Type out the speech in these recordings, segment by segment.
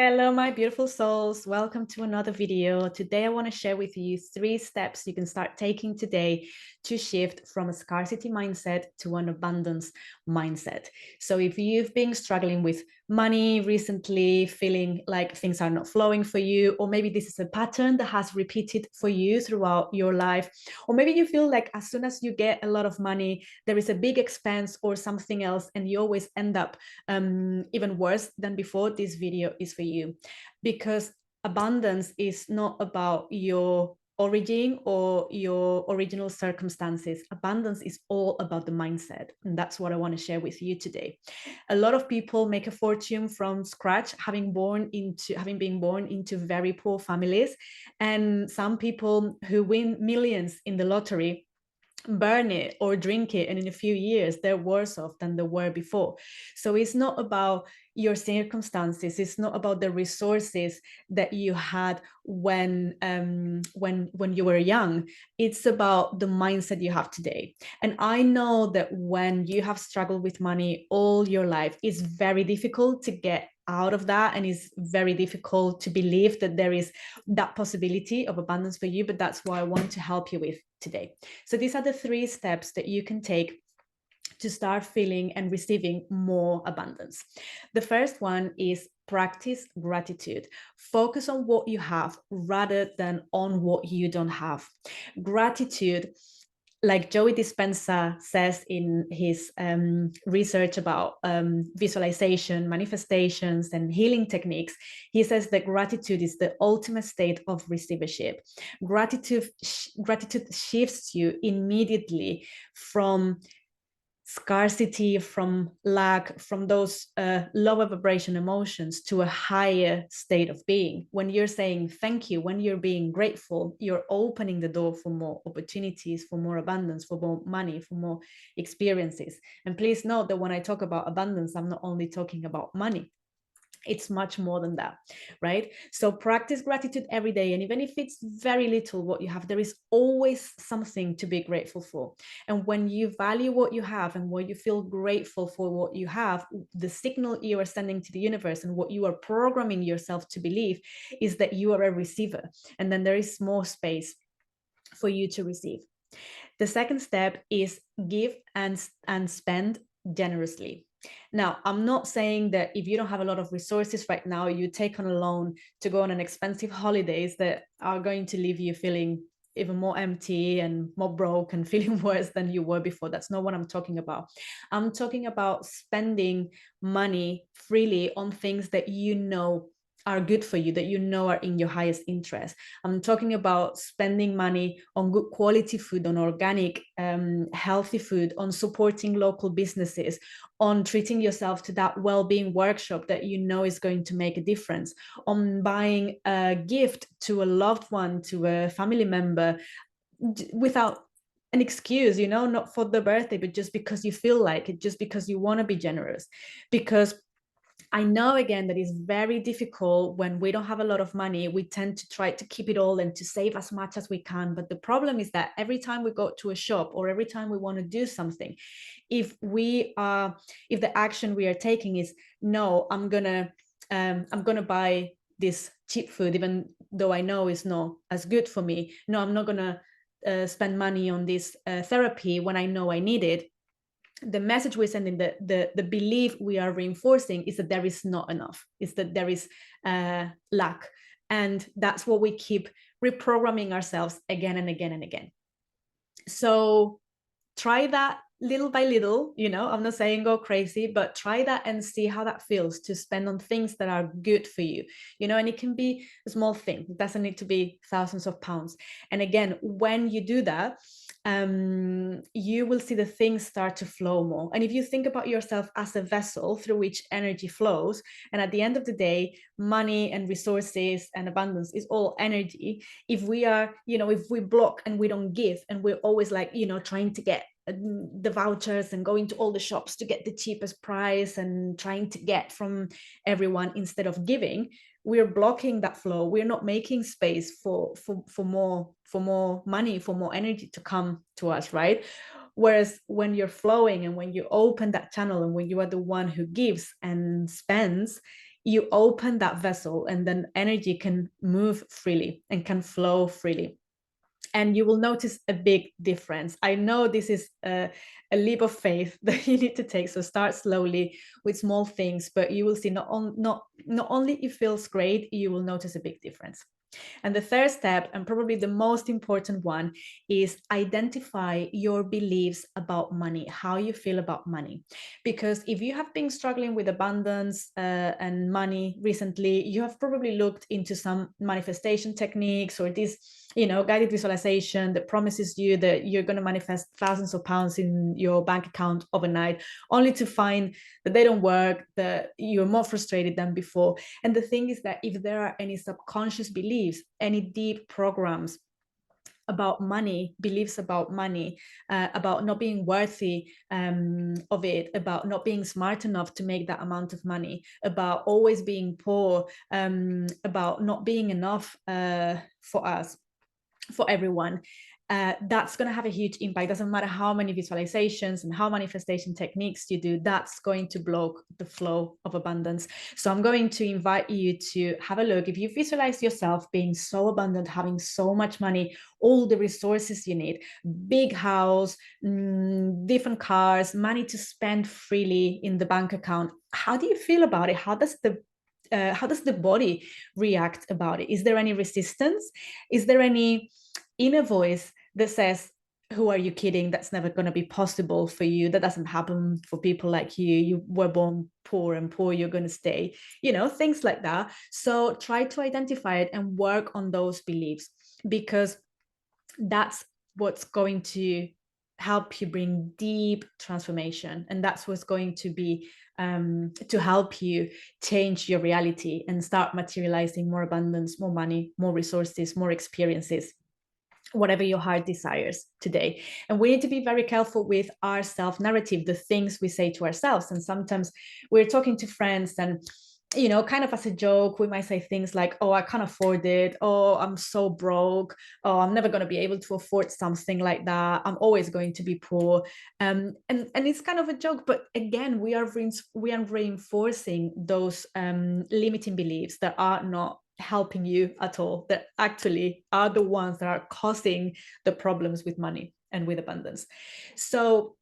Hello, my beautiful souls. Welcome to another video. Today, I want to share with you 3 steps you can start taking today to shift from a scarcity mindset to an abundance mindset. So if you've been struggling with money recently, feeling like things are not flowing for you, or maybe this is a pattern that has repeated for you throughout your life, or maybe you feel like as soon as you get a lot of money, there is a big expense or something else, and you always end up even worse than before, this video is for you, because abundance is not about your origin or your original circumstances. Abundance is all about the mindset, and that's what I want to share with you today. A lot of people make a fortune from scratch, having been born into very poor families, and some people who win millions in the lottery burn it or drink it, and in a few years they're worse off than they were before. So it's not about your circumstances, it's not about the resources that you had when you were young. It's about the mindset you have today. And I know that when you have struggled with money all your life, it's very difficult to get out of that, and it's very difficult to believe that there is that possibility of abundance for you. But that's what I want to help you with today. So these are the 3 steps that you can take to start feeling and receiving more abundance. The first one is practice gratitude. Focus on what you have rather than on what you don't have. Gratitude, like Joey Dispenza says in his research about visualization, manifestations, and healing techniques, he says that gratitude is the ultimate state of receivership. Gratitude shifts you immediately from scarcity, from lack, from those lower vibration emotions to a higher state of being. When you're saying thank you, when you're being grateful, you're opening the door for more opportunities, for more abundance, for more money, for more experiences. And please note that when I talk about abundance, I'm not only talking about money. It's much more than that, right? So practice gratitude every day. And even if it's very little what you have, there is always something to be grateful for. And when you value what you have and when you feel grateful for what you have, the signal you are sending to the universe and what you are programming yourself to believe is that you are a receiver. And then there is more space for you to receive. The second step is give and spend generously. Now, I'm not saying that if you don't have a lot of resources right now, you take on a loan to go on an expensive holidays that are going to leave you feeling even more empty and more broke and feeling worse than you were before. That's not what I'm talking about. I'm talking about spending money freely on things that you know are good for you, that you know are in your highest interest. I'm talking about spending money on good quality food, on organic, healthy food, on supporting local businesses, on treating yourself to that well-being workshop that you know is going to make a difference, on buying a gift to a loved one, to a family member, without an excuse, not for the birthday, but just because you feel like it, just because you want to be generous. Because I know, again, that it's very difficult when we don't have a lot of money. We tend to try to keep it all and to save as much as we can. But the problem is that every time we go to a shop or every time we want to do something, if the action we are taking is, no, I'm gonna buy this cheap food, even though I know it's not as good for me. No, I'm not gonna spend money on this therapy when I know I need it. The message we're sending, the belief we are reinforcing, is that there is not enough, is that there is lack. And that's what we keep reprogramming ourselves again and again and again. So try that little by little. I'm not saying go crazy, but try that and see how that feels to spend on things that are good for you, and it can be a small thing. It doesn't need to be thousands of pounds. And again, when you do that, you will see the things start to flow more. And if you think about yourself as a vessel through which energy flows, and at the end of the day, money and resources and abundance is all energy. If we are, if we block and we don't give, and we're always like, trying to get the vouchers and going to all the shops to get the cheapest price and trying to get from everyone instead of giving, we're blocking that flow. We're not making space for more money, for more energy to come to us, right? Whereas when you're flowing and when you open that channel and when you are the one who gives and spends, you open that vessel, and then energy can move freely and can flow freely. And you will notice a big difference. I know this is a leap of faith that you need to take. So start slowly with small things, but you will see not only it feels great, you will notice a big difference. And the third step, and probably the most important one, is identify your beliefs about money, how you feel about money. Because if you have been struggling with abundance and money recently, you have probably looked into some manifestation techniques or this, guided visualization that promises you that you're going to manifest thousands of pounds in your bank account overnight, only to find that they don't work, that you're more frustrated than before. And the thing is that if there are any subconscious beliefs, any deep programs about money, beliefs about money, about not being worthy of it, about not being smart enough to make that amount of money, about always being poor, about not being enough for us, for everyone, that's going to have a huge impact. Doesn't matter how many visualizations and how manifestation techniques you do, that's going to block the flow of abundance. So I'm going to invite you to have a look. If you visualize yourself being so abundant, having so much money, all the resources you need, big house, different cars, money to spend freely in the bank account, how do you feel about it? How does the body react about it? Is there any resistance? Is there any inner voice that says, who are you kidding? That's never going to be possible for you. That doesn't happen for people like you. You were born poor, and poor you're going to stay, things like that. So try to identify it and work on those beliefs, because that's what's going to help you bring deep transformation. And that's what's going to be to help you change your reality and start materializing more abundance, more money, more resources, more experiences, whatever your heart desires today. And we need to be very careful with our self-narrative, the things we say to ourselves. And sometimes we're talking to friends and, kind of as a joke, we might say things like, oh, I can't afford it. Oh, I'm so broke. Oh, I'm never going to be able to afford something like that. I'm always going to be poor. And it's kind of a joke, but again, we are reinforcing those limiting beliefs that are not helping you at all, that actually are the ones that are causing the problems with money and with abundance. So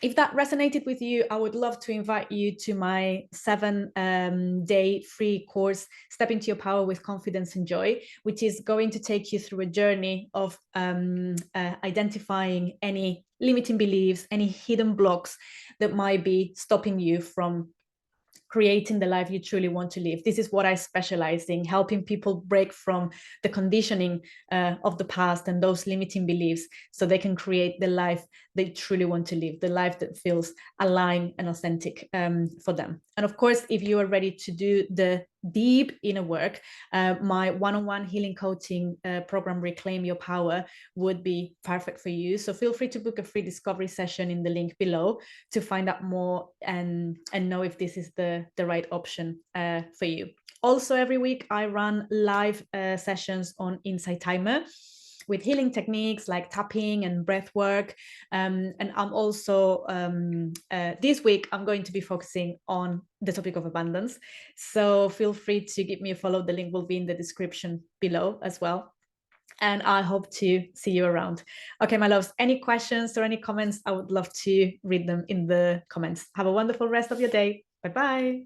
if that resonated with you, I would love to invite you to my 7-day free course, Step into Your Power with Confidence and Joy, which is going to take you through a journey of identifying any limiting beliefs, any hidden blocks that might be stopping you from creating the life you truly want to live. This is what I specialize in, helping people break from the conditioning of the past and those limiting beliefs so they can create the life they truly want to live, the life that feels aligned and authentic for them. And of course, if you are ready to do the deep inner work, my one-on-one healing coaching program, Reclaim Your Power, would be perfect for you. So feel free to book a free discovery session in the link below to find out more and know if this is the right option for you. Also, every week I run live sessions on Insight Timer with healing techniques like tapping and breath work. And I'm also, this week, I'm going to be focusing on the topic of abundance. So feel free to give me a follow. The link will be in the description below as well. And I hope to see you around. Okay, my loves, any questions or any comments? I would love to read them in the comments. Have a wonderful rest of your day. Bye-bye.